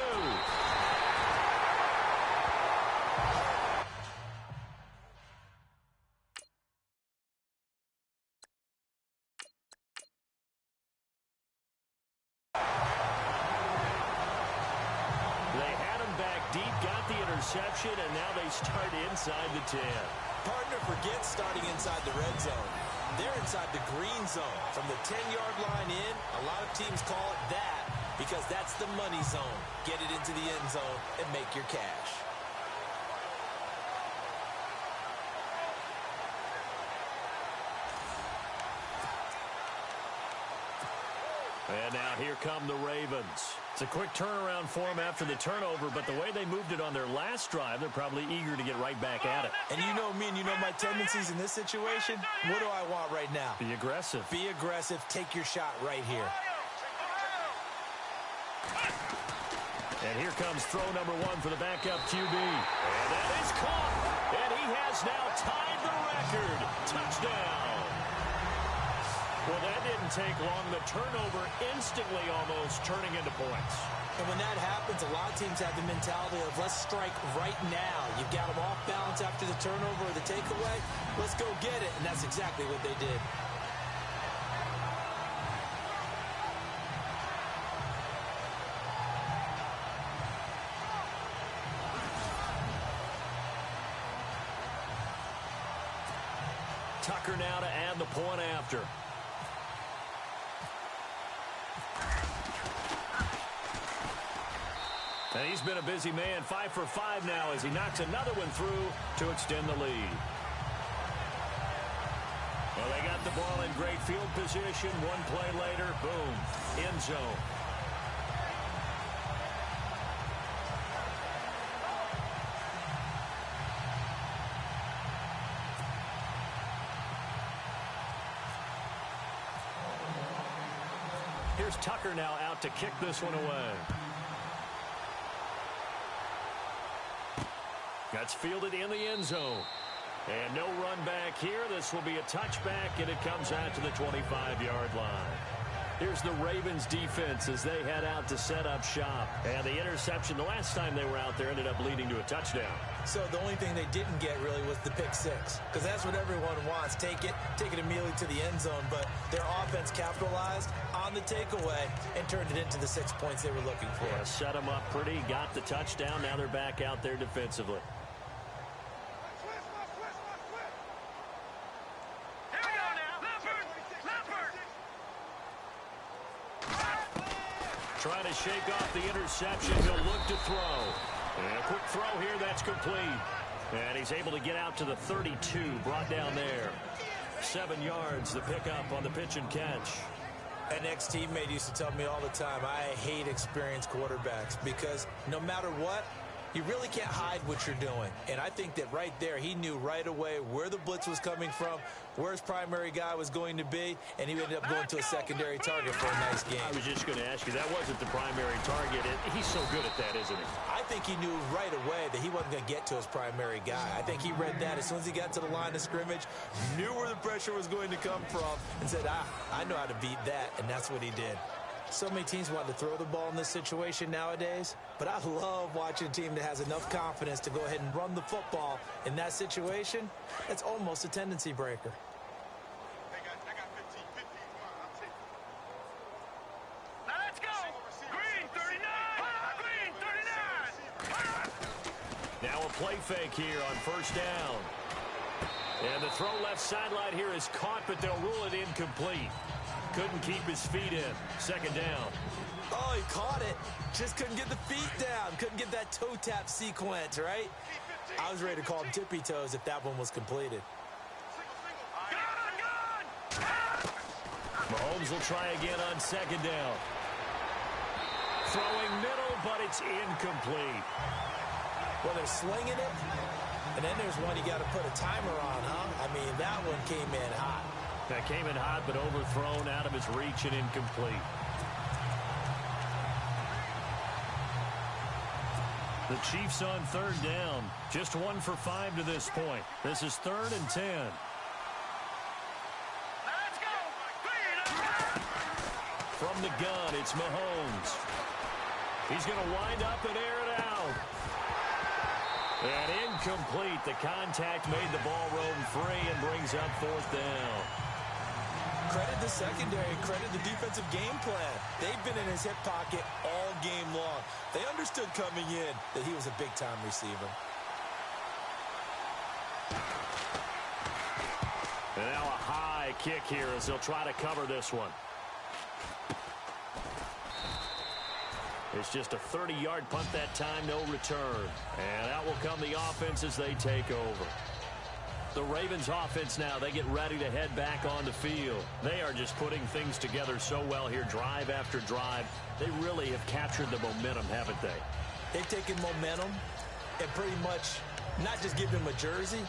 And now they start inside the 10. Partner forgets starting inside the red zone. They're inside the green zone. From the 10-yard line in, a lot of teams call it that because that's the money zone. Get it into the end zone and make your cash. And now here come the Ravens. It's a quick turnaround for them after the turnover, but the way they moved it on their last drive, they're probably eager to get right back at it. And you know me and you know my tendencies in this situation. What do I want right now? Be aggressive. Be aggressive. Take your shot right here. And here comes throw number 1 for the backup QB. And that is caught. And he has now tied the record. Touchdown. Well, that didn't take long. The turnover instantly almost turning into points. And when that happens, a lot of teams have the mentality of let's strike right now. You've got them off balance after the turnover or the takeaway. Let's go get it. And that's exactly what they did. Tucker now to add the point after. And he's been a busy man, 5 for 5 now as he knocks another one through to extend the lead. Well, they got the ball in great field position. One play later, boom, end zone. Here's Tucker now out to kick this one away. That's fielded in the end zone. And no run back here. This will be a touchback, and it comes out to the 25-yard line. Here's the Ravens defense as they head out to set up shop. And the interception the last time they were out there ended up leading to a touchdown. So the only thing they didn't get really was the pick six, because that's what everyone wants. Take it immediately to the end zone. But their offense capitalized on the takeaway and turned it into the 6 points they were looking for. Yeah, set them up pretty, got the touchdown. Now they're back out there defensively. Trying to shake off the interception. He'll look to throw. And a quick throw here. That's complete. And he's able to get out to the 32. Brought down there. 7 yards, the pickup on the pitch and catch. An ex-teammate used to tell me all the time, I hate experienced quarterbacks because no matter what, you really can't hide what you're doing. And I think that right there, he knew right away where the blitz was coming from, where his primary guy was going to be, and he ended up going to a secondary target for a nice game. I was just going to ask you, that wasn't the primary target. He's so good at that, isn't he? I think he knew right away that he wasn't going to get to his primary guy. I think he read that as soon as he got to the line of scrimmage, knew where the pressure was going to come from, and said, I know how to beat that, and that's what he did. So many teams want to throw the ball in this situation nowadays, but I love watching a team that has enough confidence to go ahead and run the football in that situation. That's almost a tendency breaker. Now let's go. Green 39. Green 39. Now a play fake here on first down. And the throw left sideline here is caught, but they'll rule it incomplete. Couldn't keep his feet in. Second down. Oh, he caught it. Just couldn't get the feet down. Couldn't get that toe tap sequence, right? I was ready to call him tippy toes if that one was completed. Mahomes will try again on second down. Throwing middle, but it's incomplete. Well, they're slinging it, and then there's one you got to put a timer on, huh? I mean, that one came in hot. That came in hot, but overthrown out of his reach and incomplete. The Chiefs on third down. Just 1 for 5 to this point. This is 3rd and 10. Let's go. From the gun, it's Mahomes. He's going to wind up and air it out. And incomplete. The contact made the ball roam free and brings up 4th down. Credit the secondary, credit the defensive game plan. They've been in his hip pocket all game long. They understood coming in that he was a big-time receiver. And now a high kick here as they'll try to cover this one. It's just a 30-yard punt that time, no return. And out will come the offense as they take over. The Ravens offense now, they get ready to head back on the field. They are just putting things together so well here, drive after drive. They really have captured the momentum, haven't they? They've taken momentum and pretty much not just give him a jersey,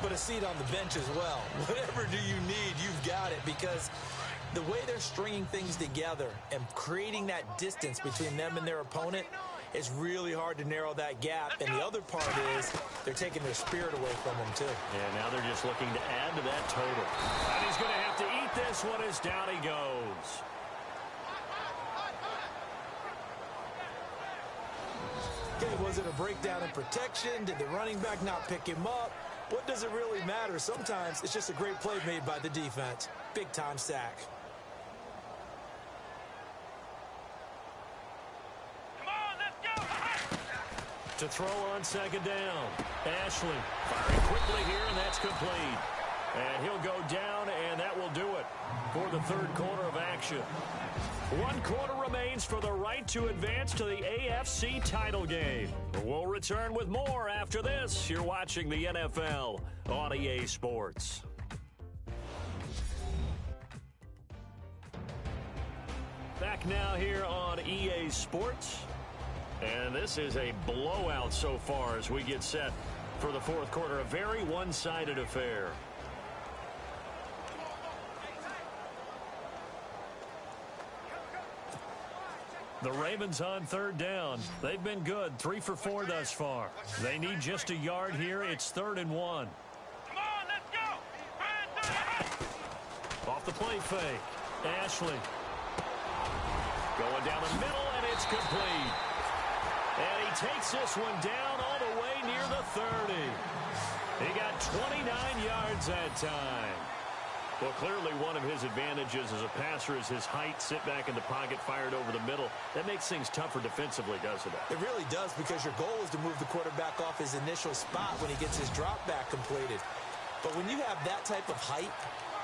but a seat on the bench as well. Whatever do you need, you've got it, because the way they're stringing things together and creating that distance between them and their opponent, it's really hard to narrow that gap. And the other part is they're taking their spirit away from them, too. And now they're just looking to add to that total. And he's going to have to eat this one as down he goes. Okay, was it a breakdown in protection? Did the running back not pick him up? What does it really matter? Sometimes it's just a great play made by the defense. Big-time sack. To throw on second down. Ashley firing quickly here, and that's complete. And he'll go down, and that will do it for the third quarter of action. 1 quarter remains for the right to advance to the AFC title game. We'll return with more after this. You're watching the NFL on EA Sports. Back now here on EA Sports. And this is a blowout so far as we get set for the fourth quarter. A very one-sided affair. The Ravens on third down. They've been good. 3 for 4 thus far. They need just a yard here. It's 3rd and 1. Come on, let's go. Off the play fake. Ashley. Going down the middle, and it's complete. And he takes this one down all the way near the 30. He got 29 yards that time. Well, clearly one of his advantages as a passer is his height. Sit back in the pocket, fired over the middle. That makes things tougher defensively, doesn't it? It really does, because your goal is to move the quarterback off his initial spot when he gets his drop back completed. But when you have that type of height,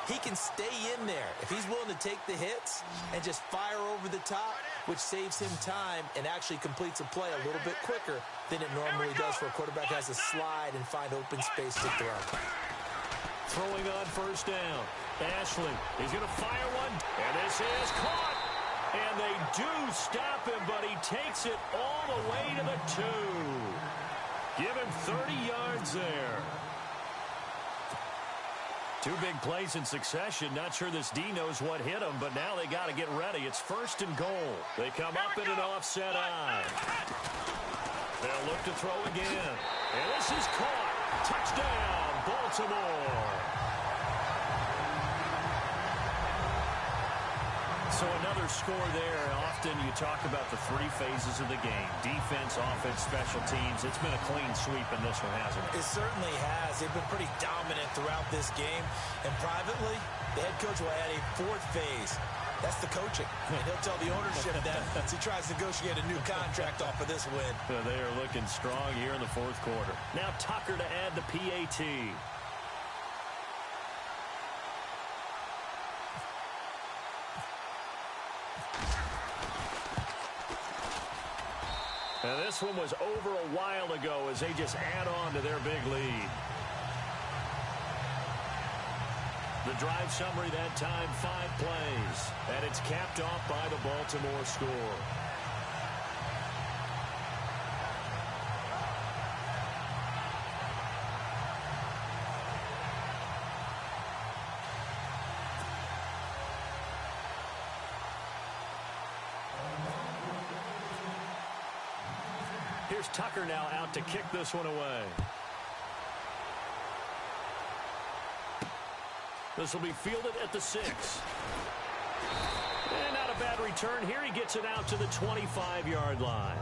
he can stay in there. If he's willing to take the hits and just fire over the top, which saves him time and actually completes a play a little bit quicker than it normally does for a quarterback who has to slide and find open space to throw. Throwing on first down. Ashley, he's going to fire one, and this is caught. And they do stop him, but he takes it all the way to the 2. Give him 30 yards there. 2 big plays in succession. Not sure this D knows what hit him, but now they got to get ready. It's 1st and goal. They come up in an offset eye. They'll look to throw again. And this is caught. Touchdown, Baltimore. So another score there. Often you talk about the 3 phases of the game. Defense, offense, special teams. It's been a clean sweep in this one, hasn't it? It certainly has. They've been pretty dominant throughout this game. And privately, the head coach will add a 4th phase. That's the coaching. And he'll tell the ownership that as he tries to negotiate a new contract off of this win. They are looking strong here in the 4th quarter. Now Tucker to add the PAT. And this one was over a while ago as they just add on to their big lead. The drive summary that time, 5 plays. And it's capped off by the Baltimore score. Here's Tucker now out to kick this one away. This will be fielded at the 6. And not a bad return here. He gets it out to the 25-yard line.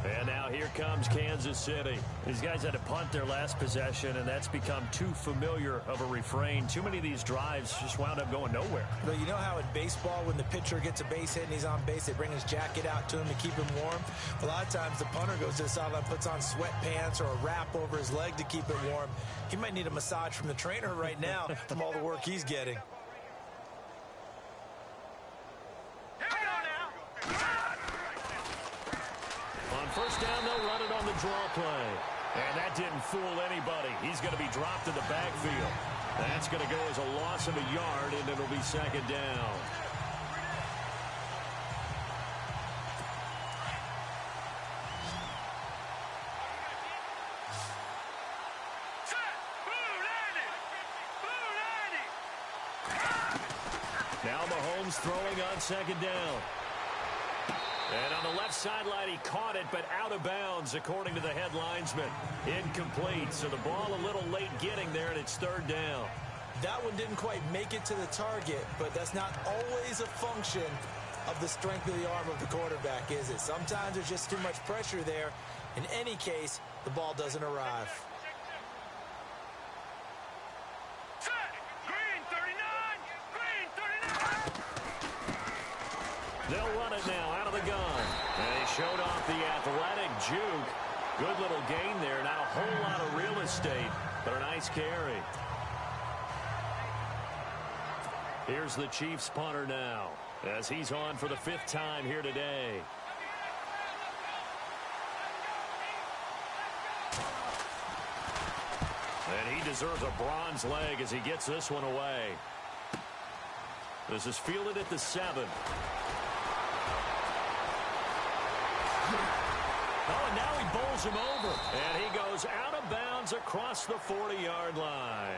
And now here comes Kansas City. These guys had to punt their last possession, and that's become too familiar of a refrain. Too many of these drives just wound up going nowhere. But you know how in baseball, when the pitcher gets a base hit and he's on base, they bring his jacket out to him to keep him warm? A lot of times the punter goes to the sideline, puts on sweatpants or a wrap over his leg to keep it warm. He might need a massage from the trainer right now from all the work he's getting. First down, they'll run it on the draw play. And that didn't fool anybody. He's going to be dropped in the backfield. That's going to go as a loss of a yard, and it'll be 2nd down. Now Mahomes throwing on 2nd down. And on the left sideline, he caught it, but out of bounds, according to the head linesman. Incomplete, so the ball a little late getting there, and it's 3rd down. That one didn't quite make it to the target, but that's not always a function of the strength of the arm of the quarterback, is it? Sometimes there's just too much pressure there. In any case, the ball doesn't arrive. They'll run it now out of the gun. And he showed off the athletic juke. Good little gain there. Not a whole lot of real estate, but a nice carry. Here's the Chiefs punter now as he's on for the 5th time here today. And he deserves a bronze leg as he gets this one away. This is fielded at the 7. Oh, and now he bowls him over. And he goes out of bounds across the 40-yard line.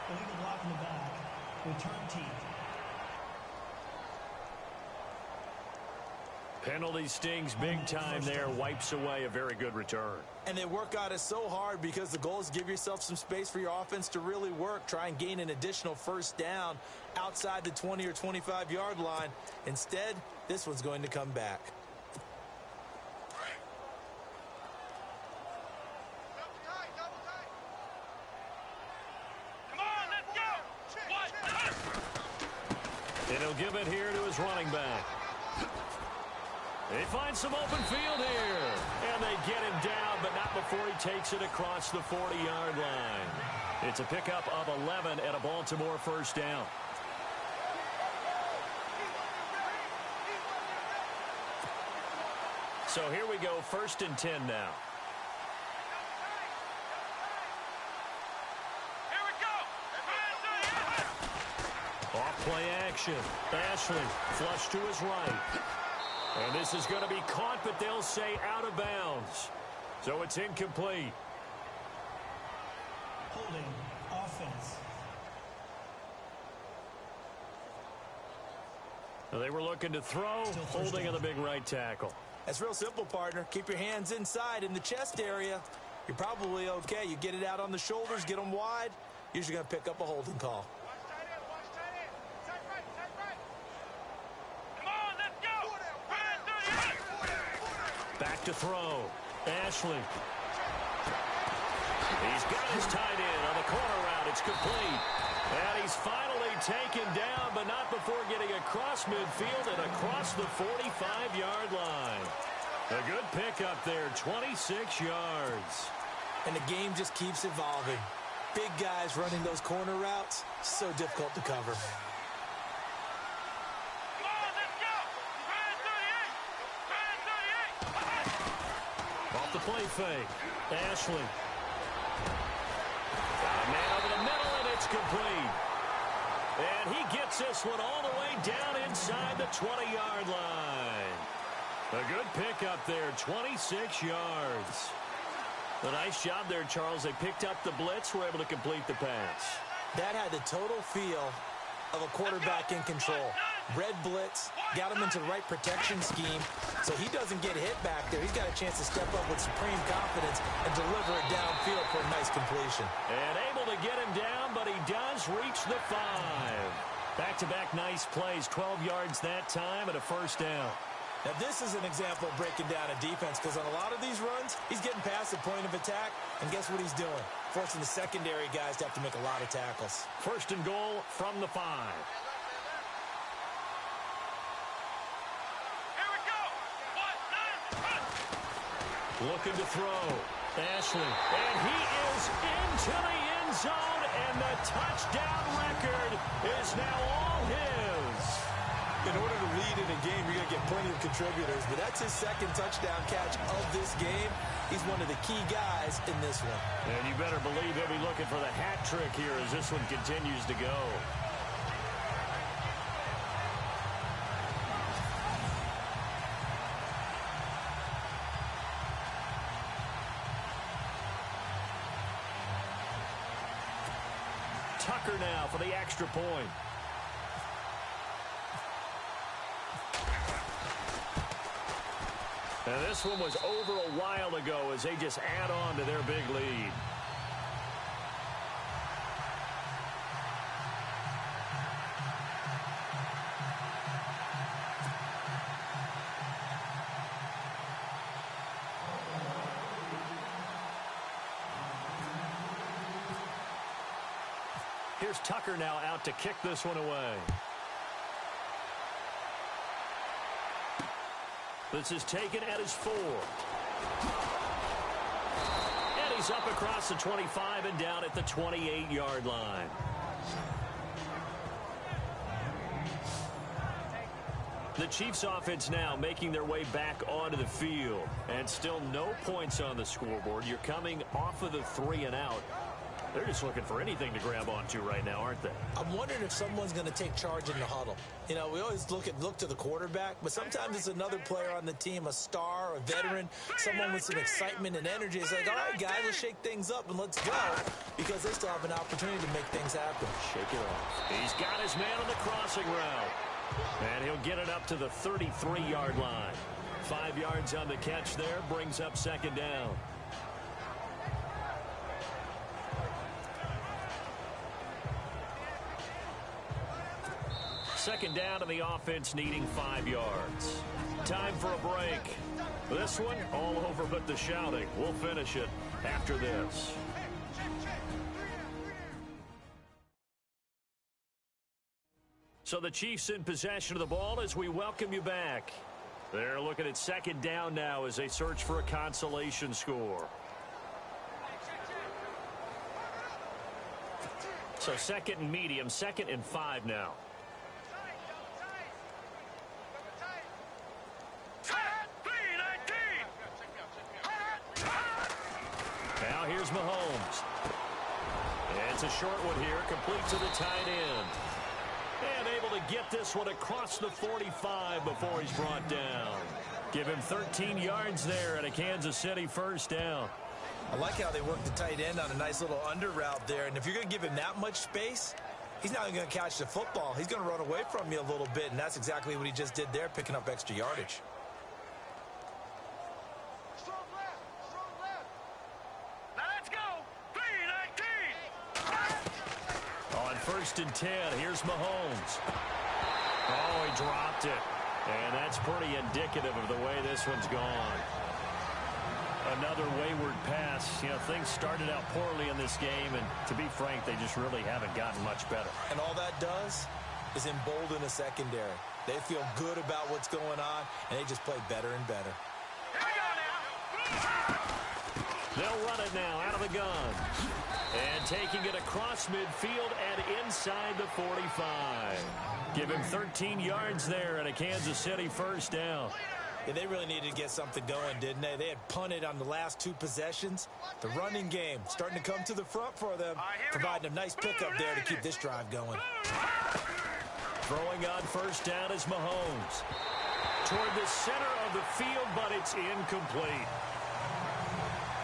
Illegal block in the back. Return team. Penalty stings big time there. Wipes away a very good return. And they work out it so hard because the goal is give yourself some space for your offense to really work. Try and gain an additional 1st down outside the 20 or 25-yard line. Instead, this one's going to come back. And he'll give it here to his running back. They find some open field here. And they get him down, but not before he takes it across the 40-yard line. It's a pickup of 11 and a Baltimore first down. So here we go, 1st and 10 now. Here we go. Off-play action. Ashley flush to his right. And this is going to be caught, but they'll say out of bounds. So it's incomplete. Holding offense. They were looking to throw, holding on the big right tackle. That's real simple, partner. Keep your hands inside in the chest area. You're probably okay. You get it out on the shoulders, get them wide. Usually going to pick up a holding call. Watch tight end. Watch tight end. Tight right. Tight right. Come on, let's go. Back to throw. Ashley. He's got his tight end on the corner route. It's complete. And he's finally taken down, but not before getting across midfield and across the 45-yard line. A good pickup there, 26 yards. And the game just keeps evolving. Big guys running those corner routes, so difficult to cover. Come on, let's go. Try 38. Off the play fake. Ashley. Got a man over the middle, and it's complete. And he gets this one all the way down inside the 20-yard line. A good pickup there, 26 yards. A nice job there, Charles. They picked up the blitz, were able to complete the pass. That had the total feel of a quarterback in control. Red blitz, got him into the right protection scheme, so he doesn't get hit back there. He's got a chance to step up with supreme confidence and deliver it downfield for a nice completion. And able to get him down, but he does reach the 5. Back-to-back nice plays, 12 yards that time and a first down. Now, this is an example of breaking down a defense because on a lot of these runs, he's getting past the point of attack, and guess what he's doing? Forcing the secondary guys to have to make a lot of tackles. 1st and goal from the 5. Here we go. 1, 9, 1. Looking to throw. Ashley. And he is into the end zone, and the touchdown record is now all his. In order to lead in a game, you're going to get plenty of contributors, but that's his 2nd touchdown catch of this game. He's one of the key guys in this one. And you better believe he'll be looking for the hat trick here as this one continues to go. Tucker now for the extra point. And this one was over a while ago as they just add on to their big lead. Here's Tucker now out to kick this one away. This is taken at his 4. And he's up across the 25 and down at the 28-yard line. The Chiefs offense now making their way back onto the field. And still no points on the scoreboard. You're coming off of the 3 and out. They're just looking for anything to grab onto right now, aren't they? I'm wondering if someone's going to take charge in the huddle. You know, we always look to the quarterback, but sometimes it's another player on the team, a star, a veteran, someone with some excitement and energy. It's like, all right, guys, let's shake things up and let's go, because they still have an opportunity to make things happen. Shake it off. He's got his man on the crossing route. And he'll get it up to the 33-yard line. 5 yards on the catch there, brings up 2nd down. Second down and the offense needing 5 yards. Time for a break. This one all over but the shouting. We'll finish it after this. So the Chiefs in possession of the ball as we welcome you back. They're looking at 2nd down now as they search for a consolation score. So second and medium, 2nd and 5 now. Now here's Mahomes. It's a short one here, complete to the tight end. And able to get this one across the 45 before he's brought down. Give him 13 yards there and a Kansas City first down. I like how they work the tight end on a nice little under route there. And if you're going to give him that much space, he's not going to catch the football. He's going to run away from you a little bit, and that's exactly what he just did there, picking up extra yardage. First and 10. Here's Mahomes. Oh, he dropped it. And that's pretty indicative of the way this one's gone. Another wayward pass. You know, things started out poorly in this game, and to be frank, they just really haven't gotten much better. And all that does is embolden a secondary. They feel good about what's going on, and they just play better and better. Here we go now. They'll run it now out of the gun. And taking it across midfield and inside the 45. Give him 13 yards there and a Kansas City first down. Yeah, they really needed to get something going, didn't they? They had punted on the last 2 possessions. The running game starting to come to the front for them, providing a nice pickup there to keep this drive going. Throwing on first down is Mahomes. Toward the center of the field, but it's incomplete.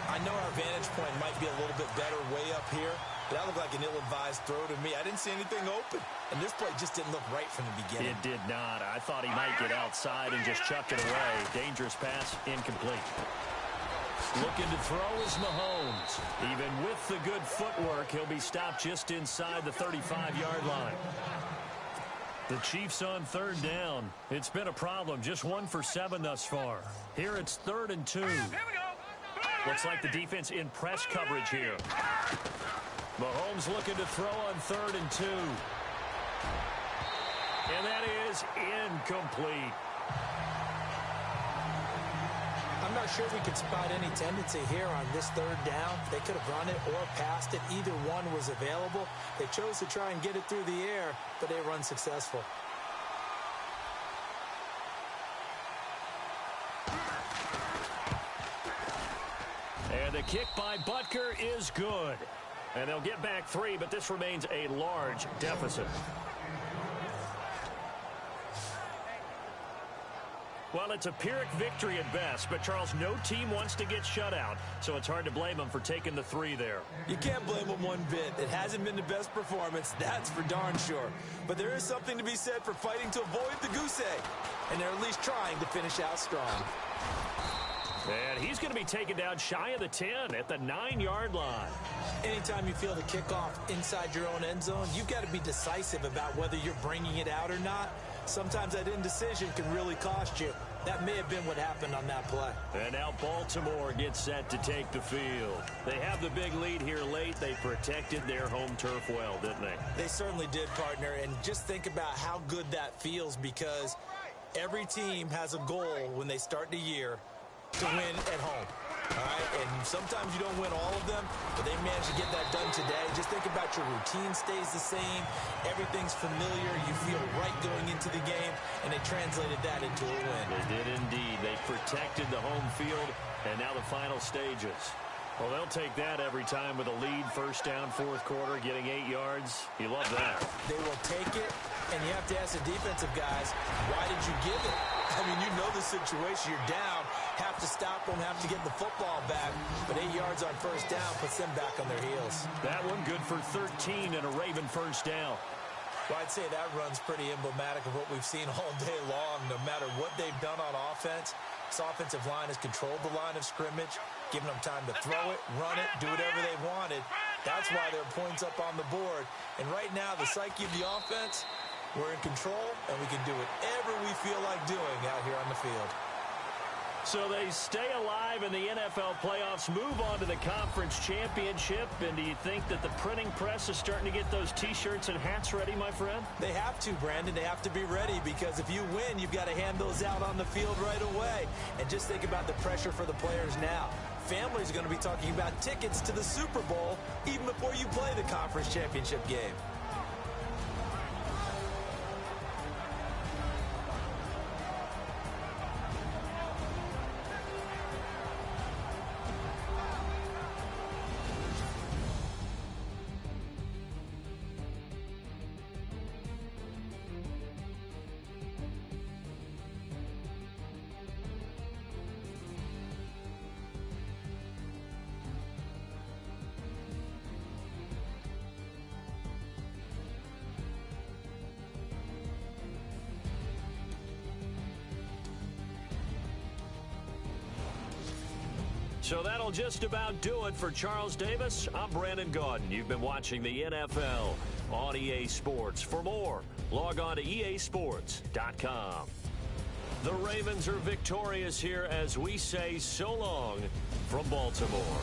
I know our vantage point might be a little bit better way up here, but that looked like an ill-advised throw to me. I didn't see anything open, and this play just didn't look right from the beginning. It did not. I thought he might get outside and just chuck it away. Dangerous pass, incomplete. Looking to throw is Mahomes. Even with the good footwork, he'll be stopped just inside the 35-yard line. The Chiefs on third down. It's been a problem. Just 1 for 7 thus far. Here it's 3rd and 2. Here we go. Looks like the defense in press coverage here. Mahomes looking to throw on 3rd and 2. And that is incomplete. I'm not sure we could spot any tendency here on this 3rd down. They could have run it or passed it. Either one was available. They chose to try and get it through the air, but they run successful. And the kick by Butker is good. And they'll get back 3, but this remains a large deficit. Well, it's a Pyrrhic victory at best, but Charles, no team wants to get shut out, so it's hard to blame them for taking the 3 there. You can't blame them one bit. It hasn't been the best performance, that's for darn sure. But there is something to be said for fighting to avoid the goose egg, and they're at least trying to finish out strong. And he's going to be taken down shy of the 10 at the 9-yard line. Anytime you feel the kickoff inside your own end zone, you've got to be decisive about whether you're bringing it out or not. Sometimes that indecision can really cost you. That may have been what happened on that play. And now Baltimore gets set to take the field. They have the big lead here late. They protected their home turf well, didn't they? They certainly did, partner. And just think about how good that feels, because every team has a goal when they start the year to win at home. All right, and sometimes you don't win all of them, but they managed to get that done today. Just think about your routine stays the same. Everything's familiar. You feel right going into the game, and they translated that into a win. They did indeed. They protected the home field, and now the final stages. Well, they'll take that every time with a lead, first down, 4th quarter, getting 8 yards. You love that. They will take it, and you have to ask the defensive guys, why did you give it? I mean, you know the situation. You're down, have to stop them, have to get the football back. But 8 yards on first down puts them back on their heels. That one good for 13 and a Raven first down. Well, I'd say that run's pretty emblematic of what we've seen all day long. No matter what they've done on offense, this offensive line has controlled the line of scrimmage, giving them time to throw it, run it, do whatever they wanted. That's why there are points up on the board. And right now, the psyche of the offense, we're in control, and we can do whatever we feel like doing out here on the field. So they stay alive in the NFL playoffs, move on to the conference championship. And do you think that the printing press is starting to get those T-shirts and hats ready, my friend? They have to, Brandon. They have to be ready, because if you win, you've got to hand those out on the field right away. And just think about the pressure for the players now. Families are going to be talking about tickets to the Super Bowl even before you play the conference championship game. So that'll just about do it for Charles Davis. I'm Brandon Gaudin. You've been watching the NFL on EA Sports. For more, log on to easports.com. The Ravens are victorious here as we say so long from Baltimore.